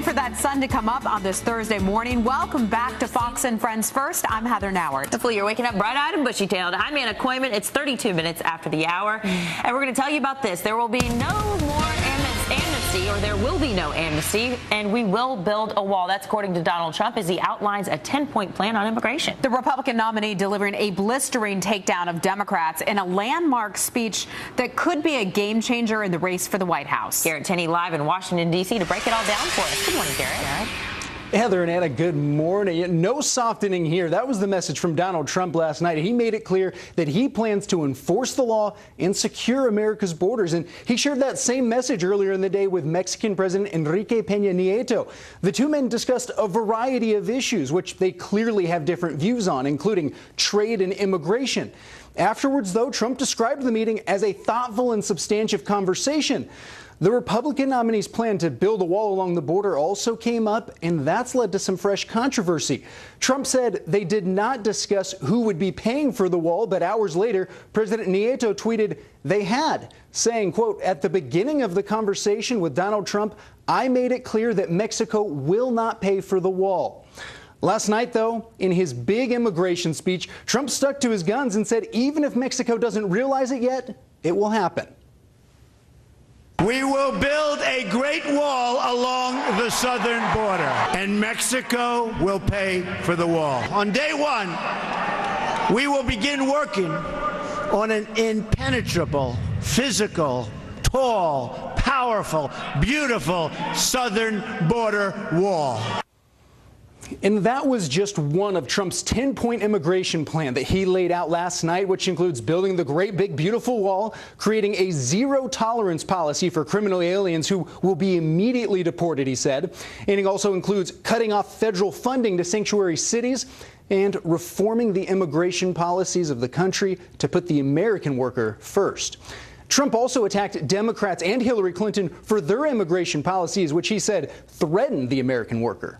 wait for that sun to come up on this Thursday morning. Welcome back to Fox and Friends First. I'm Heather Nauert. Hopefully you're waking up bright-eyed and bushy-tailed. I'm Anna Koyman. It's 32 minutes after the hour, and we're going to tell you about this. There will be no more amnesty, or there will be no amnesty, and we will build a wall. That's according to Donald Trump as he outlines a 10-point plan on immigration. The Republican nominee delivering a blistering takedown of Democrats in a landmark speech that could be a game changer in the race for the White House. Garrett Tenney live in Washington, D.C. to break it all down for us. Good morning, Garrett. Heather and Anna, good morning. No softening here. That was the message from Donald Trump last night. He made it clear that he plans to enforce the law and secure America's borders. And he shared that same message earlier in the day with Mexican President Enrique Peña Nieto. The two men discussed a variety of issues, which they clearly have different views on, including trade and immigration. Afterwards, though, Trump described the meeting as a thoughtful and substantive conversation. The Republican nominee's plan to build a wall along the border also came up, and that's led to some fresh controversy. Trump said they did not discuss who would be paying for the wall, but hours later, President Nieto tweeted they had, saying, quote, "At the beginning of the conversation with Donald Trump, I made it clear that Mexico will not pay for the wall." Last night, though, in his big immigration speech, Trump stuck to his guns and said even if Mexico doesn't realize it yet, it will happen. We will build a great wall along the southern border, and Mexico will pay for the wall. On day one, we will begin working on an impenetrable, physical, tall, powerful, beautiful southern border wall. And that was just one of Trump's 10-point immigration plan that he laid out last night, which includes building the great big beautiful wall, creating a zero-tolerance policy for criminal aliens who will be immediately deported, he said. And it also includes cutting off federal funding to sanctuary cities and reforming the immigration policies of the country to put the American worker first. Trump also attacked Democrats and Hillary Clinton for their immigration policies, which he said threatened the American worker.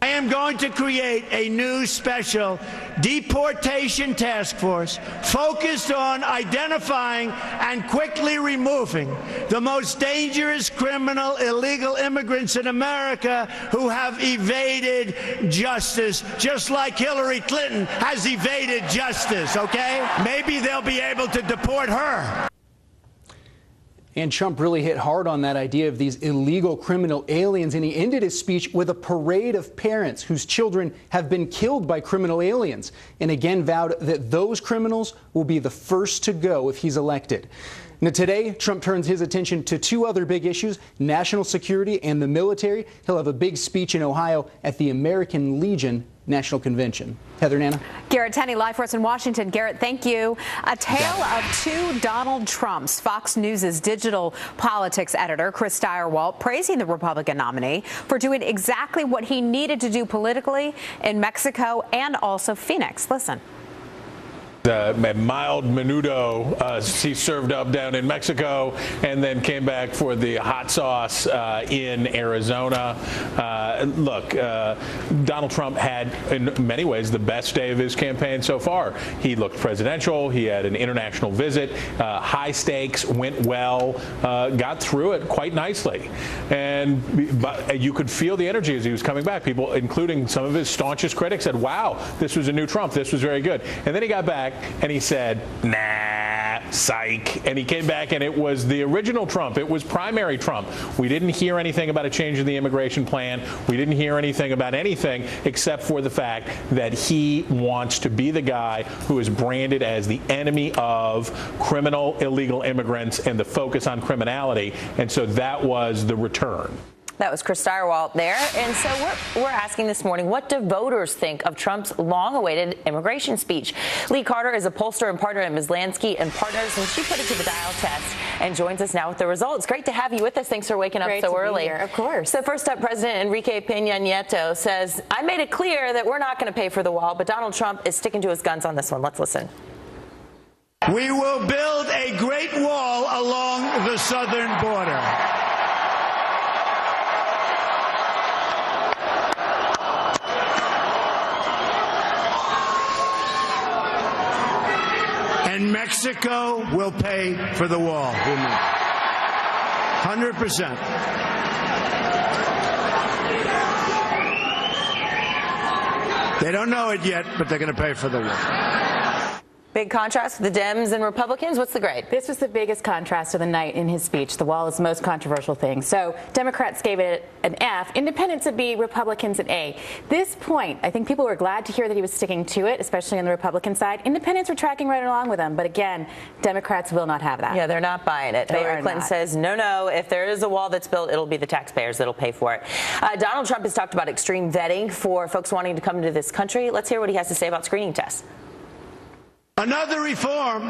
I am going to create a new special deportation task force focused on identifying and quickly removing the most dangerous criminal illegal immigrants in America who have evaded justice, just like Hillary Clinton has evaded justice, okay? Maybe they'll be able to deport her. And Trump really hit hard on that idea of these illegal criminal aliens, and he ended his speech with a parade of parents whose children have been killed by criminal aliens, and again vowed that those criminals will be the first to go if he's elected. Now, today, Trump turns his attention to two other big issues, national security and the military. He'll have a big speech in Ohio at the American Legion National Convention. Heather and Anna. Garrett Tenney, live for us in Washington. Garrett, thank you. A tale of two Donald Trumps. Fox News' digital politics editor, Chris Stirewalt, praising the Republican nominee for doing exactly what he needed to do politically in Mexico and also Phoenix. Listen. A mild menudo he served up down in Mexico and then came back for the hot sauce in Arizona. Look, Donald Trump had, in many ways, the best day of his campaign so far. He looked presidential. He had an international visit, high stakes, went well, got through it quite nicely. And you could feel the energy as he was coming back. People, including some of his staunchest critics, said, wow, this was a new Trump. This was very good. And then he got back and he said, nah, psych. And he came back and it was the original Trump. It was primary Trump. We didn't hear anything about a change in the immigration plan. We didn't hear anything about anything except for the fact that he wants to be the guy who is branded as the enemy of criminal illegal immigrants and the focus on criminality. And so that was the return. That was Chris Stirewalt there. And so we're asking this morning, what do voters think of Trump's long-awaited immigration speech? Lee Carter is a pollster and partner at Ms. Lansky and Partners, and she put it to the dial test and joins us now with the results. Great to have you with us. Thanks for waking up so early. Great to be here, of course. So first up, President Enrique Peña Nieto says, I made it clear that we're not going to pay for the wall, but Donald Trump is sticking to his guns on this one. Let's listen. We will build a great wall along the southern border. And Mexico will pay for the wall. 100%. They don't know it yet, but they're going to pay for the war. Big contrast with the Dems and Republicans. What's the grade? This was the biggest contrast of the night in his speech. The wall is the most controversial thing. So Democrats gave it an F, independents a B, Republicans an A. This point, I think people were glad to hear that he was sticking to it, especially on the Republican side. Independents were tracking right along with him. But again, Democrats will not have that. Yeah, they're not buying it. Hillary Clinton says, no, if there is a wall that's built, it'll be the taxpayers that'll pay for it. Donald Trump has talked about extreme vetting for folks wanting to come into this country. Let's hear what he has to say about screening tests. Another reform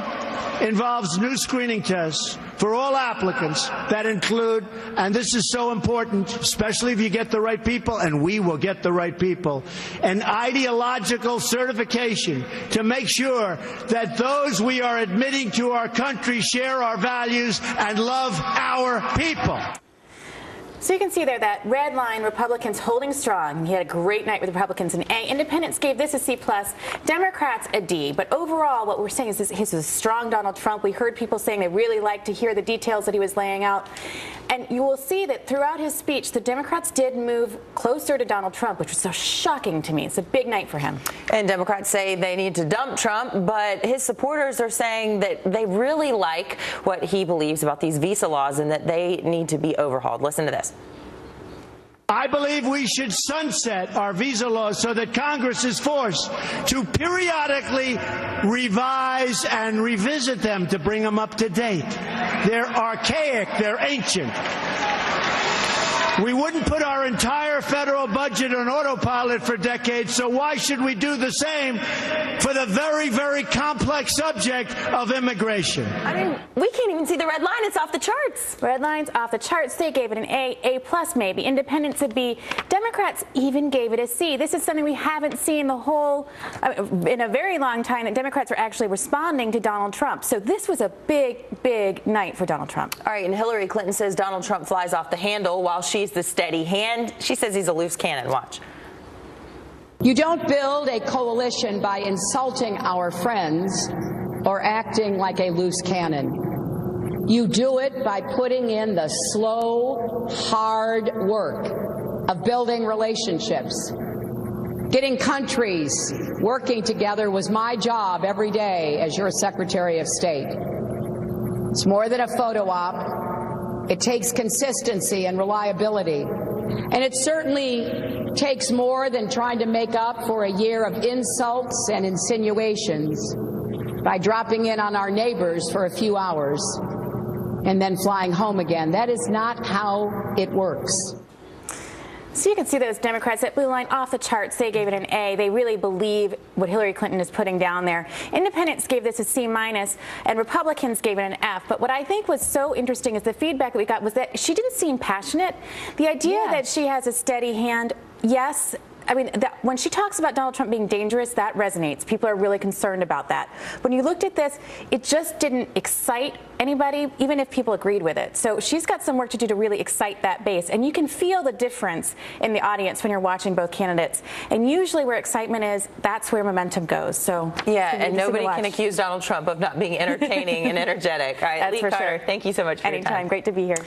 involves new screening tests for all applicants that include, and this is so important, especially if you get the right people, and we will get the right people, an ideological certification to make sure that those we are admitting to our country share our values and love our people. So you can see there that red line, Republicans holding strong. He had a great night with Republicans an A. Independents gave this a C+, Democrats a D. But overall, what we're saying is this is a strong Donald Trump. We heard people saying they really liked to hear the details that he was laying out. And you will see that throughout his speech, the Democrats did move closer to Donald Trump, which was so shocking to me. It's a big night for him. And Democrats say they need to dump Trump, but his supporters are saying that they really like what he believes about these visa laws and that they need to be overhauled. Listen to this. I believe we should sunset our visa laws so that Congress is forced to periodically revise and revisit them to bring them up to date. They're archaic. They're ancient. We wouldn't put our entire federal budget on autopilot for decades, so why should we do the same for the very, very complex subject of immigration? I mean, we can't even see the red line. It's off the charts. Red line's off the charts. They gave it an A, A+ maybe. Independents a B. Democrats even gave it a C. This is something we haven't seen the whole, in a very long time, that Democrats are actually responding to Donald Trump. So this was a big, big night for Donald Trump. All right, and Hillary Clinton says Donald Trump flies off the handle while she's the steady hand. She says he's a loose cannon. Watch. You don't build a coalition by insulting our friends or acting like a loose cannon. You do it by putting in the slow, hard work of building relationships. Getting countries working together was my job every day as your Secretary of State. It's more than a photo op. It takes consistency and reliability. And it certainly takes more than trying to make up for a year of insults and insinuations by dropping in on our neighbors for a few hours and then flying home again. That is not how it works. So you can see those Democrats, that blue line off the charts, they gave it an A. They really believe what Hillary Clinton is putting down there. Independents gave this a C-, and Republicans gave it an F. But what I think was so interesting is the feedback that we got was that she didn't seem passionate. The idea that she has a steady hand, yes. I mean, when she talks about Donald Trump being dangerous, that resonates. People are really concerned about that. When you looked at this, it just didn't excite anybody, even if people agreed with it. So she's got some work to do to really excite that base. And you can feel the difference in the audience when you're watching both candidates. And usually where excitement is, that's where momentum goes. So yeah, and nobody can accuse Donald Trump of not being entertaining and energetic. All right, that's Lee for Carter, sure. thank you so much for your time. Anytime. Great to be here.